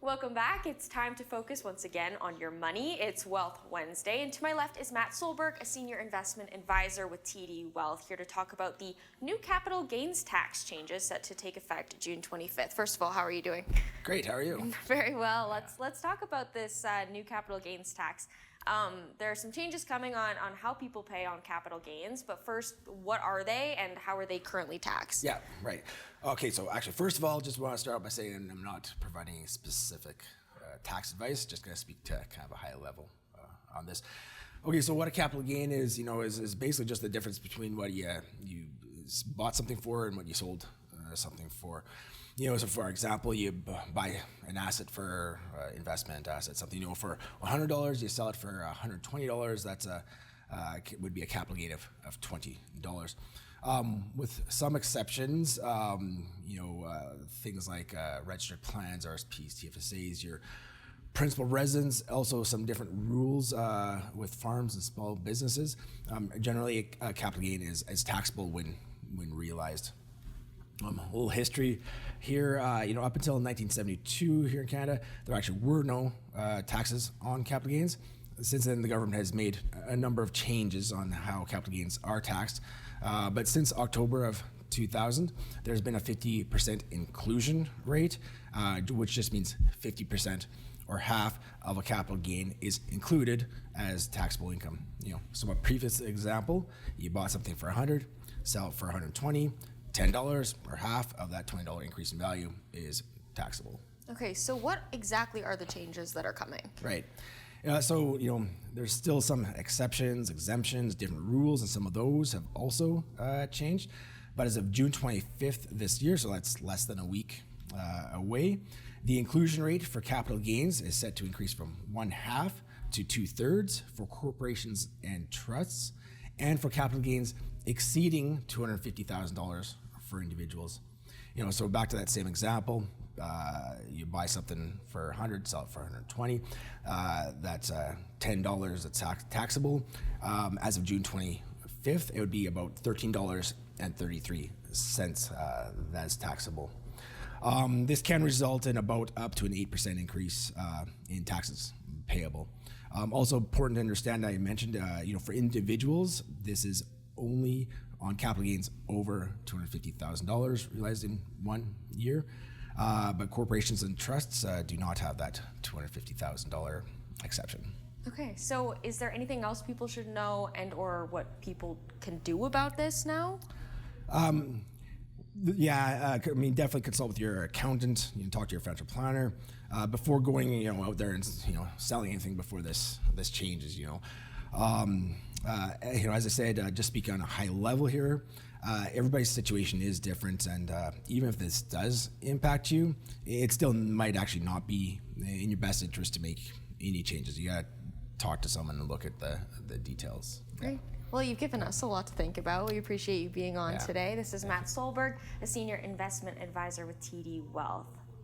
Welcome back. It's time to focus once again on your money. It's Wealth Wednesday, and to my left is Matt Solberg, a senior investment advisor with TD Wealth, here to talk about the new capital gains tax changes set to take effect June 25th. First of all, how are you doing? Great. How are you? Very well. Let's talk about this new capital gains tax. There are some changes coming on how people pay on capital gains, but first, what are they and how are they currently taxed? Yeah, right. Okay, so actually, first of all, just want to start out by saying I'm not providing any specific tax advice, just going to speak to kind of a high level on this. Okay, so what a capital gain is, is basically just the difference between what you bought something for and what you sold something for. So for example, you buy an asset for investment asset, something, for $100, you sell it for $120. That's would be a capital gain of $20. With some exceptions, things like registered plans, RSPs, TFSAs, your principal residence, also some different rules with farms and small businesses. Generally, a capital gain is taxable when realized. A little history here, up until 1972 here in Canada, there actually were no taxes on capital gains. Since then, the government has made a number of changes on how capital gains are taxed. But since October of 2000, there's been a 50% inclusion rate, which just means 50% or half of a capital gain is included as taxable income. So a previous example, you bought something for 100, sell it for 120, $10 or half of that $20 increase in value is taxable. Okay, so what exactly are the changes that are coming? Right. There's still some exceptions, exemptions, different rules, and some of those have also changed. But as of June 25th this year, so that's less than a week away, the inclusion rate for capital gains is set to increase from 1/2 to 2/3 for corporations and trusts, and for capital gains exceeding $250,000 for individuals. So back to that same example, you buy something for 100, sell it for 120. That's $10 that's taxable. As of June 25th, it would be about $13.33 that's taxable. This can result in about up to an 8% increase in taxes payable. Also important to understand, I mentioned, for individuals, this is only on capital gains over $250,000 realized in 1 year. But corporations and trusts do not have that $250,000 exception. Okay, so is there anything else people should know and or what people can do about this now? Definitely consult with your accountant. Talk to your financial planner before going, out there and selling anything before this changes. As I said, just speaking on a high level here, everybody's situation is different, and even if this does impact you, it still might actually not be in your best interest to make any changes. You got to talk to someone and look at the details. Great. Well, you've given us a lot to think about. We appreciate you being on today. This is Matt Solberg, a senior investment advisor with TD Wealth.